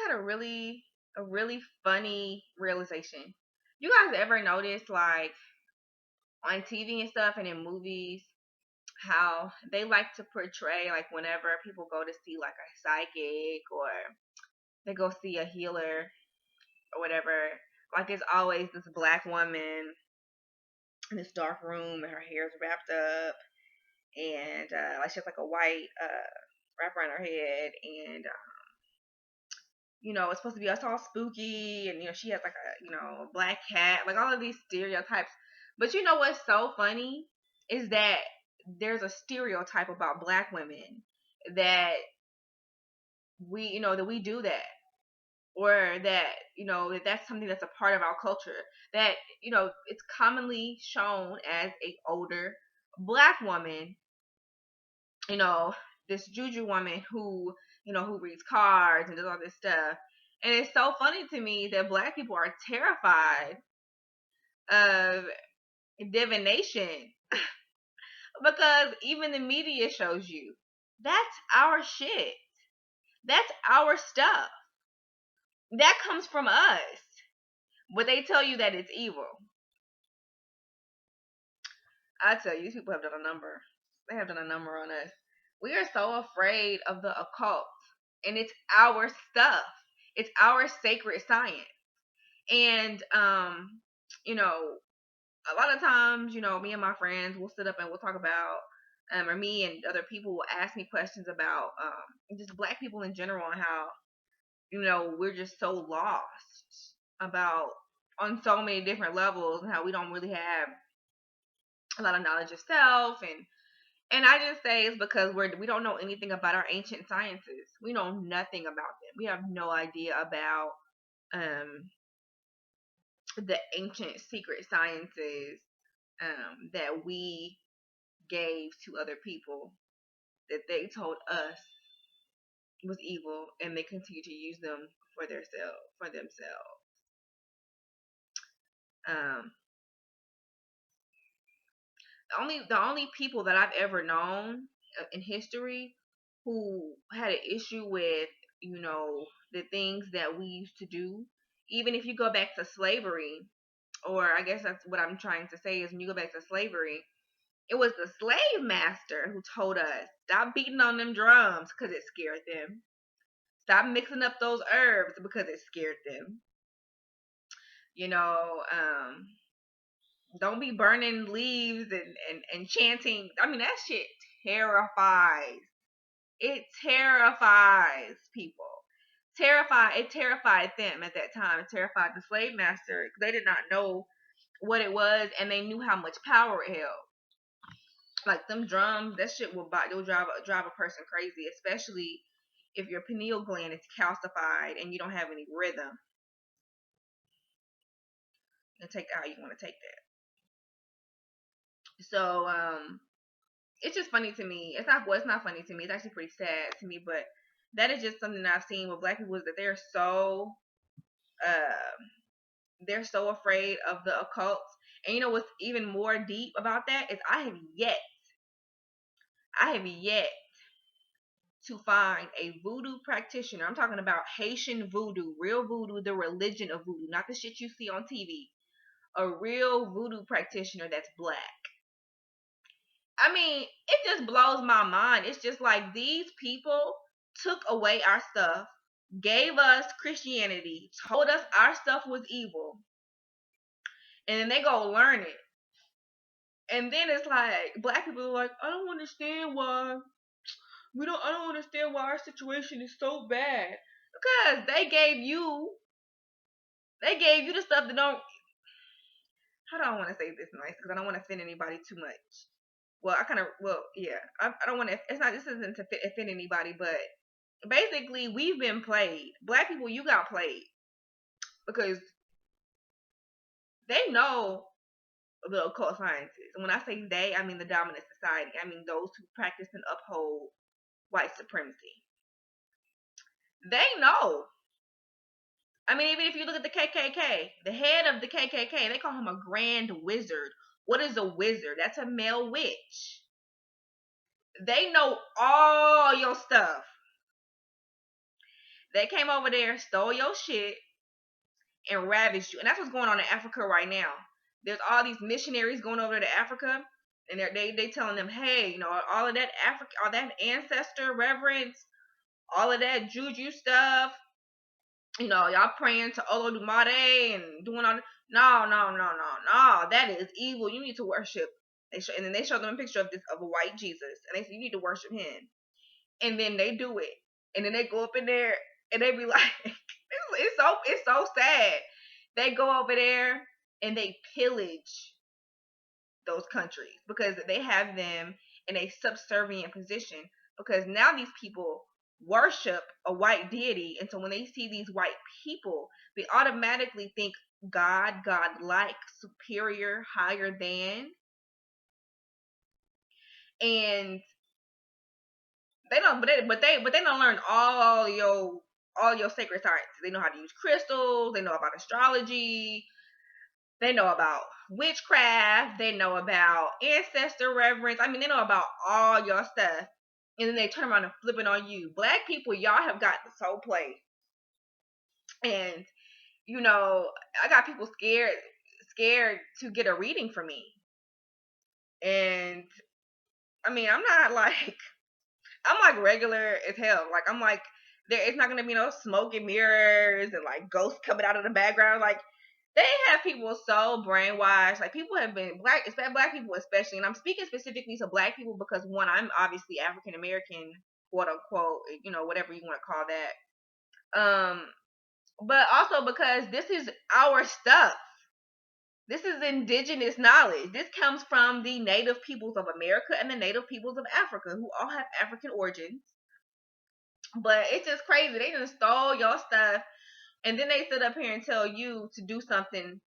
had a really funny realization. You guys ever notice, like, on TV and stuff and in movies, how they like to portray, like, whenever people go to see, like, a psychic or they go see a healer or whatever, like, it's always this black woman in this dark room and her hair is wrapped up and like she has like a white wrap around her head and it's supposed to be us all spooky and she has like a black cat, like all of these stereotypes. But what's so funny is that there's a stereotype about black women that we do that, or that that's something that's a part of our culture, that it's commonly shown as a older black woman, you know this juju woman who reads cards and does all this stuff. And it's so funny to me that black people are terrified of divination because even the media shows you that's our shit, that's our stuff, that comes from us. But they tell you that it's evil. I tell you, these people have done a number. They have done a number on us. We are so afraid of the occult, and it's our stuff. It's our sacred science. And a lot of times, me and my friends will sit up and we'll talk about, or me and other people will ask me questions about just black people in general, and how we're just so lost about on so many different levels, and how we don't really have a lot of knowledge of self. And I just say it's because we don't know anything about our ancient sciences. We know nothing about them. We have no idea about the ancient secret sciences that we gave to other people, that they told us was evil, and they continue to use them for themselves. Um, the only people that I've ever known in history who had an issue with the things that we used to do, even if you go back to slavery, or I guess that's what I'm trying to say, is when you go back to slavery, it was the slave master who told us, stop beating on them drums because it scared them, stop mixing up those herbs because it scared them, you know um don't be burning leaves and chanting. I mean, that shit terrifies. It terrifies people. It terrified them at that time. It terrified the slave master because they did not know what it was, and they knew how much power it held. Like them drums, that shit will drive a person crazy, especially if your pineal gland is calcified and you don't have any rhythm. And take that how you want to take that. So it's just funny to me. It's not funny to me. It's actually pretty sad to me, but that is just something that I've seen with black people, is that they're so afraid of the occult. And what's even more deep about that is I have yet to find a voodoo practitioner. I'm talking about Haitian voodoo, real voodoo, the religion of voodoo, not the shit you see on TV. A real voodoo practitioner that's black. I mean, it just blows my mind. It's just like these people took away our stuff, gave us Christianity, told us our stuff was evil, and then they go learn it. And then it's like black people are like, I don't understand why I don't understand why our situation is so bad. Because they gave you the stuff that don't. How do I want to say this nice? Because I don't want to offend anybody too much. Yeah. I don't want to. This isn't to offend anybody, but basically we've been played. Black people, you got played, because they know the occult sciences. And when I say they, I mean the dominant society. I mean those who practice and uphold white supremacy. They know. I mean, even if you look at the KKK, the head of the KKK, they call him a grand wizard. What is a wizard? That's a male witch. They know all your stuff. They came over there, stole your shit, and ravaged you. And that's what's going on in Africa right now. There's all these missionaries going over to Africa, and they telling them, hey, all of that Africa, all that ancestor reverence, all of that juju stuff, y'all praying to Olodumare and doing all. No, no, no, no, no. That is evil. You need to worship. And then they show them a picture of a white Jesus, and they say you need to worship him. And then they do it, and then they go up in there, and they be like, it's so sad. They go over there and they pillage those countries because they have them in a subservient position. Because now these people worship a white deity, and so when they see these white people, they automatically think God-like, superior, higher than, and they don't. But they don't learn all your sacred sciences. They know how to use crystals. They know about astrology. They know about witchcraft. They know about ancestor reverence. I mean, they know about all your stuff. And then they turn around and flip it on you. Black people, y'all have got the soul play. And, I got people scared to get a reading from me. And, I mean, I'm like regular as hell. Like, I'm like, it's not going to be no smoke and mirrors and like ghosts coming out of the background. Like, they have people so brainwashed. Like, people have been black people especially, and I'm speaking specifically to black people because one, I'm obviously African American, quote unquote, whatever you want to call that. But also because this is our stuff. This is indigenous knowledge. This comes from the native peoples of America and the native peoples of Africa, who all have African origins. But it's just crazy. They just stole your stuff, and then they sit up here and tell you to do something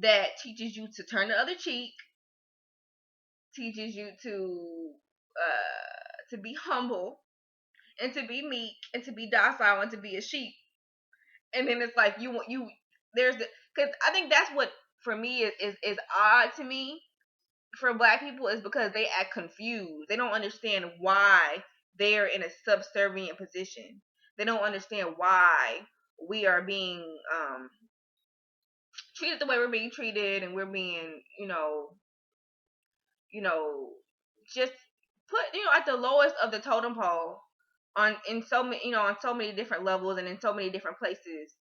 that teaches you to turn the other cheek, teaches you to be humble and to be meek and to be docile and to be a sheep. And then it's like because I think that's what for me is odd to me for black people is because they act confused. They don't understand why they're in a subservient position. They don't understand why we are being treated the way we're being treated, and we're being, just put, at the lowest of the totem pole on so many different levels and in so many different places,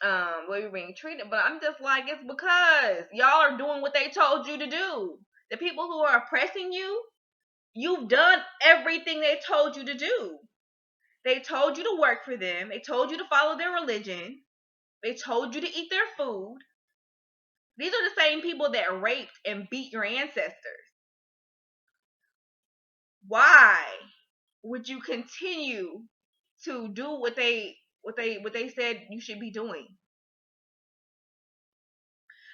where you're being treated. But I'm just like, it's because y'all are doing what they told you to do. The people who are oppressing you, you've done everything they told you to do. They told you to work for them. They told you to follow their religion. They told you to eat their food. These are the same people that raped and beat your ancestors. Why would you continue to do what they said you should be doing?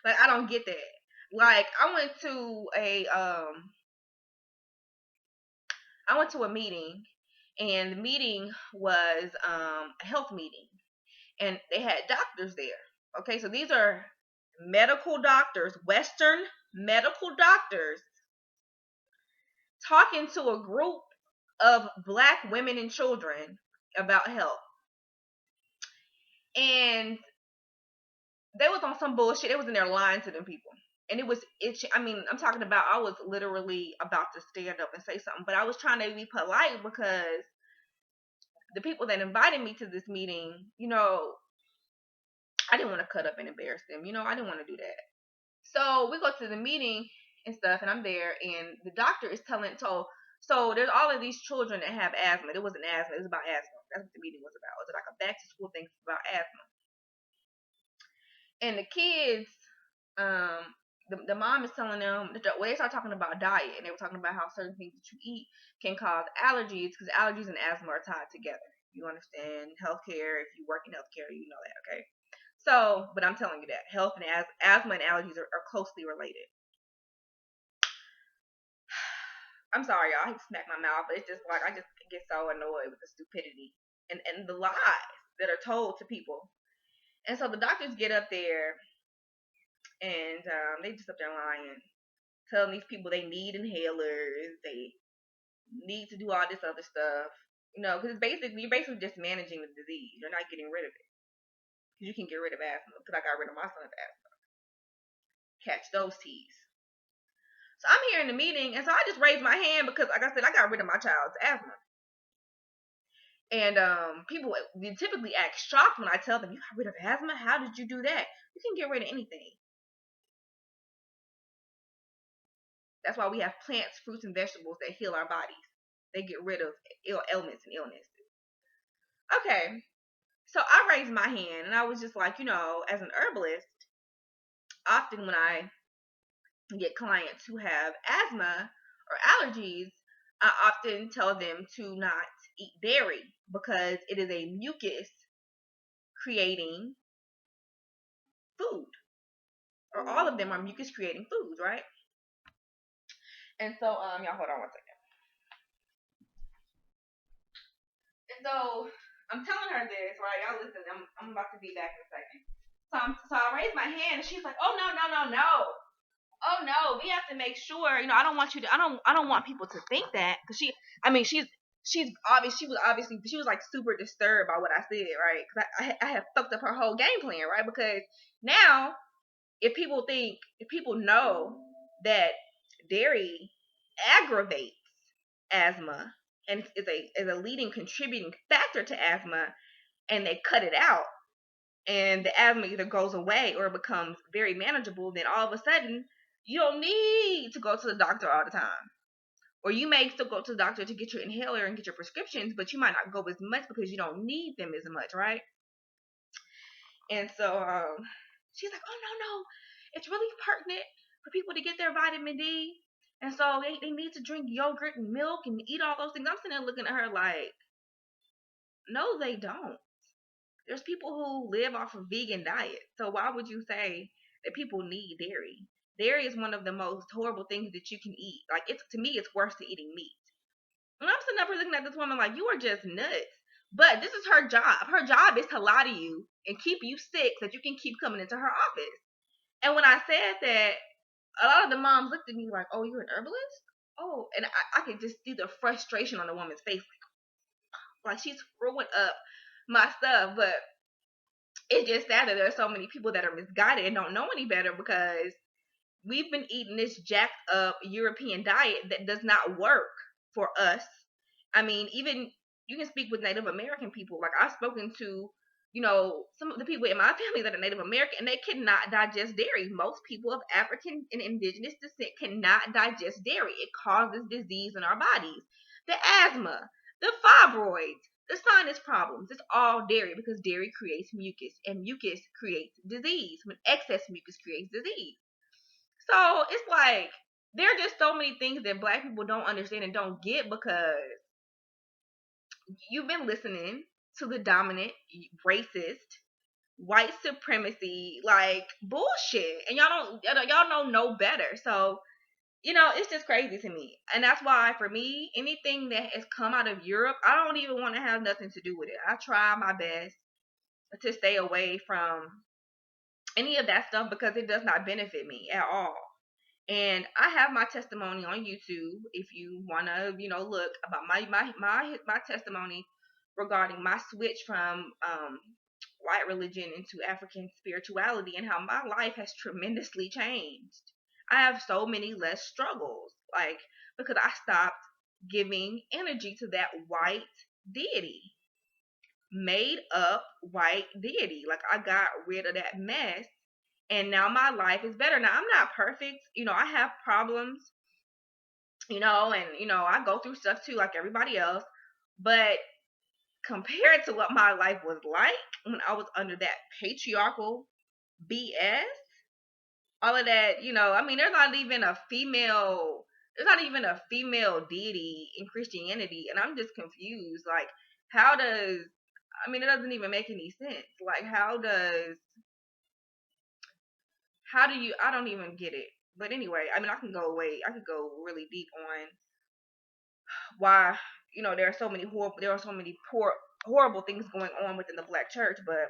Like, I don't get that. Like, I went to a meeting, and the meeting was a health meeting, and they had doctors there. Okay, so these are medical doctors, Western medical doctors, talking to a group of black women and children about health. And they was on some bullshit. They was in there lying to them people. And it was itchy. I mean, I'm talking about, I was literally about to stand up and say something, but I was trying to be polite because the people that invited me to this meeting, I didn't want to cut up and embarrass them. I didn't want to do that. So we go to the meeting and stuff, and I'm there, and the doctor is telling, so there's all of these children that have asthma. It wasn't asthma, it was about asthma. That's what the meeting was about. It was like a back to school thing about asthma. And the kids, the mom is telling them, they start talking about diet, and they were talking about how certain things that you eat can cause allergies, because allergies and asthma are tied together. You understand healthcare. If you work in healthcare, you know that, okay? So, but I'm telling you that health and asthma and allergies are closely related. I'm sorry, y'all. I hate to smack my mouth, but it's just like, I just get so annoyed with the stupidity and the lies that are told to people. And so the doctors get up there, and they just up there lying, telling these people they need inhalers, they need to do all this other stuff. Because you're basically just managing the disease. You're not getting rid of it. Because you can get rid of asthma. Because I got rid of my son's asthma. Catch those T's. So I'm here in the meeting, and so I just raised my hand because, like I said, I got rid of my child's asthma. And people typically act shocked when I tell them, "You got rid of asthma? How did you do that?" You can get rid of anything. That's why we have plants, fruits, and vegetables that heal our bodies. They get rid of ailments and illness. Okay, so I raised my hand, and I was just like, as an herbalist, often when I get clients who have asthma or allergies, I often tell them to not eat dairy because it is a mucus creating food, or all of them are mucus creating foods, right? And so, y'all hold on one second. And so I'm telling her this, right? Y'all listen, I'm about to be back in a second. So I raised my hand, and she's like, "Oh, no, no, no, no. Oh no, we have to make sure. I don't want you to. I don't want people to think that, because she was like super disturbed by what I said, right? Because I have fucked up her whole game plan, right? Because now if people know that dairy aggravates asthma and is a leading contributing factor to asthma, and they cut it out, and the asthma either goes away or becomes very manageable, then all of a sudden you don't need to go to the doctor all the time. Or you may still go to the doctor to get your inhaler and get your prescriptions, but you might not go as much because you don't need them as much, right? And so she's like, "Oh no, no, it's really pertinent for people to get their vitamin D. And so they need to drink yogurt and milk and eat all those things." I'm sitting there looking at her like, no, they don't. There's people who live off of vegan diet. So why would you say that people need dairy? Dairy is one of the most horrible things that you can eat. Like, to me, it's worse than eating meat. And I'm sitting up here looking at this woman like, you are just nuts. But this is her job. Her job is to lie to you and keep you sick so that you can keep coming into her office. And when I said that, a lot of the moms looked at me like, "Oh, you're an herbalist?" Oh, and I could just see the frustration on the woman's face, like she's screwing up my stuff. But it's just sad that there are so many people that are misguided and don't know any better, because we've been eating this jacked up European diet that does not work for us. I mean, even you can speak with Native American people. Like, I've spoken to, some of the people in my family that are Native American, and they cannot digest dairy. Most people of African and indigenous descent cannot digest dairy. It causes disease in our bodies. The asthma, the fibroids, the sinus problems, it's all dairy, because dairy creates mucus, and mucus creates disease. When excess mucus creates disease. So it's like, there are just so many things that Black people don't understand and don't get, because you've been listening to the dominant, racist, white supremacy, like, bullshit, and y'all know no better. So it's just crazy to me. And that's why, for me, anything that has come out of Europe, I don't even want to have nothing to do with it. I try my best to stay away from any of that stuff, because it does not benefit me at all. And I have my testimony on YouTube if you wanna, look about my testimony regarding my switch from white religion into African spirituality, and how my life has tremendously changed. I have so many less struggles, like, because I stopped giving energy to that white deity, made up white deity. Like, I got rid of that mess, and now my life is better. Now, I'm not perfect. I have problems, and I go through stuff too, like everybody else. But compared to what my life was like when I was under that patriarchal BS, all of that, I mean, there's not even a female deity in Christianity, and I'm just confused. Like, how does I mean, it doesn't even make any sense. Like, how do you I don't even get it. But anyway, I mean, I could go really deep on why, there are so many horrible things going on within the Black church. But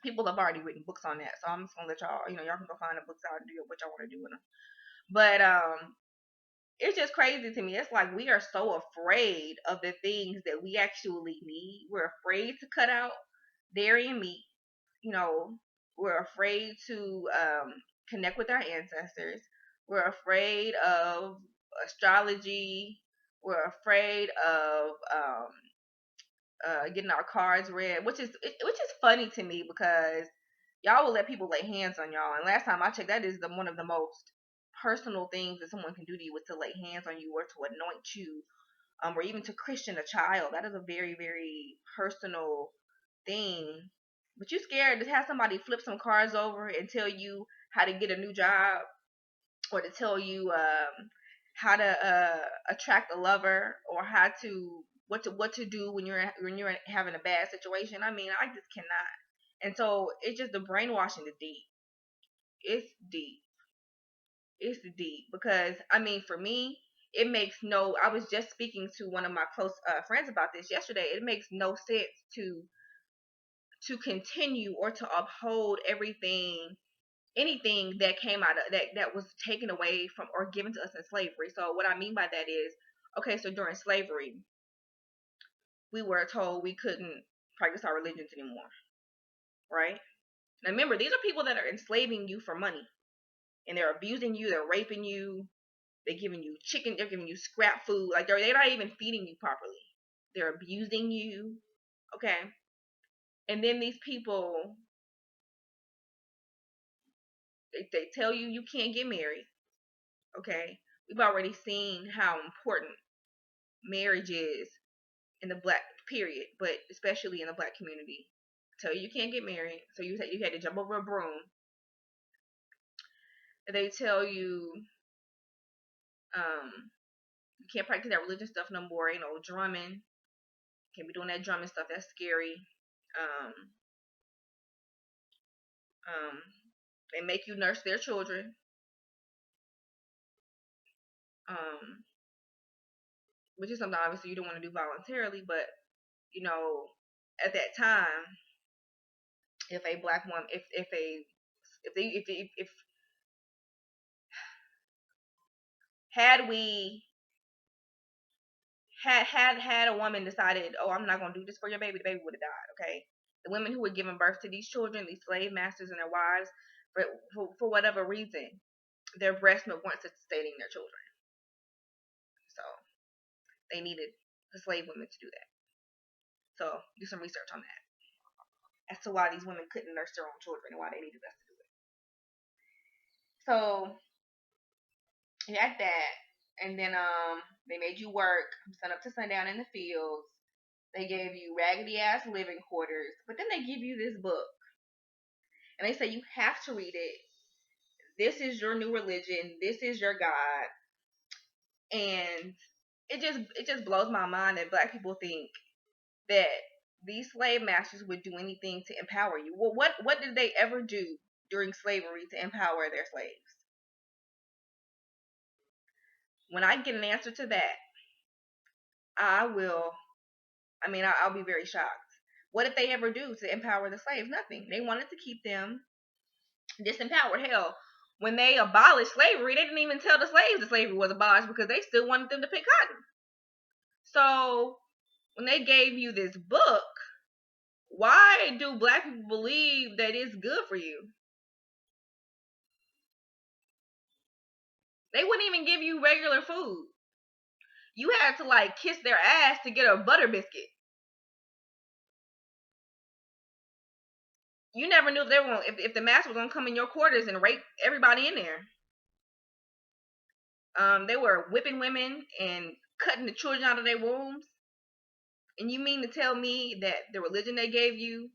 people have already written books on that, so I'm just gonna let y'all, y'all can go find the books out and do what y'all want to do with them. But it's just crazy to me. It's like we are so afraid of the things that we actually need. We're afraid to cut out dairy and meat. You know, we're afraid to connect with our ancestors. We're afraid of astrology. We're afraid of getting our cards read, which is funny to me because y'all will let people lay hands on y'all. And last time I checked, that is one of the most personal things that someone can do to you is to lay hands on you or to anoint you, or even to Christian a child. That is a very, very personal thing. But you scared to have somebody flip some cards over and tell you how to get a new job or to tell you how to attract a lover or how to what to do when you're having a bad situation. I mean, I just cannot. And so it's just the brainwashing is deep. It's deep. It's deep because I mean, for me, it makes no. I was just speaking to one of my close friends about this yesterday. It makes no sense to continue or to uphold anything that came out of that was taken away from or given to us in slavery. So what I mean by that is, okay, so during slavery, we were told we couldn't practice our religions anymore, right? Now remember, these are people that are enslaving you for money, and they're abusing you, they're raping you, they're giving you chicken, they're giving you scrap food, like they're not even feeding you properly. They're abusing you, okay? And then these people, they tell you you can't get married, okay? We've already seen how important marriage is in the black period, but especially in the black community. Tell you can't get married, so you had to jump over a broom. They tell you you can't practice that religious stuff no more. Ain't no drumming. Can't be doing that drumming stuff. That's scary. Um, um, they make you nurse their children. Um, which is something obviously you don't want to do voluntarily, but you know, at that time, if a black woman, if a if they if had we had a woman decided, oh, I'm not gonna do this for your baby, the baby would have died. Okay, the women who were giving birth to these children, these slave masters and their wives, for whatever reason, their breast milk weren't sustaining their children, so they needed the slave women to do that. So do some research on that as to why these women couldn't nurse their own children and why they needed us to do it. So you had that, and then they made you work sun up to sundown in the fields. They gave you raggedy ass living quarters, but then they give you this book and they say you have to read it. This is your new religion. This is your God. And it just blows my mind that black people think that these slave masters would do anything to empower you. Well, what did they ever do during slavery to empower their slaves? When I get an answer to that, I will. I mean, I'll be very shocked. What did they ever do to empower the slaves? Nothing. They wanted to keep them disempowered. Hell, when they abolished slavery, they didn't even tell the slaves that slavery was abolished because they still wanted them to pick cotton. So when they gave you this book, why do black people believe that it's good for you? They wouldn't even give you regular food. You had to like kiss their ass to get a butter biscuit. You never knew if they were if the master was gonna come in your quarters and rape everybody in there. They were whipping women and cutting the children out of their wombs. And you mean to tell me that the religion they gave you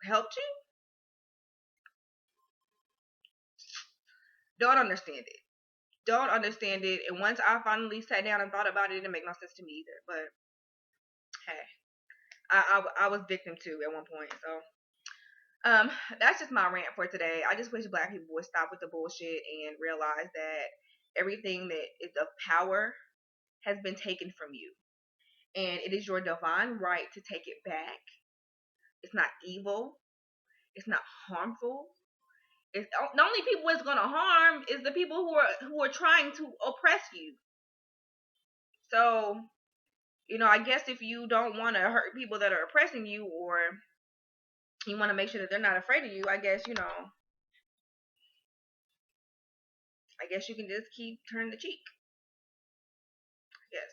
helped you? Don't understand it. Don't understand it. And once I finally sat down and thought about it, it didn't make no sense to me either. But hey, I was victim too at one point. So that's just my rant for today. I just wish black people would stop with the bullshit and realize that everything that is of power has been taken from you. And it is your divine right to take it back. It's not evil. It's not harmful. It's the only people it's gonna harm is the people who are trying to oppress you. So, I guess if you don't want to hurt people that are oppressing you, or you want to make sure that they're not afraid of you, I guess, I guess you can just keep turning the cheek. Yes.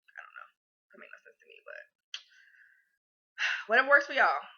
I don't know. That makes no sense to me, but whatever works for y'all.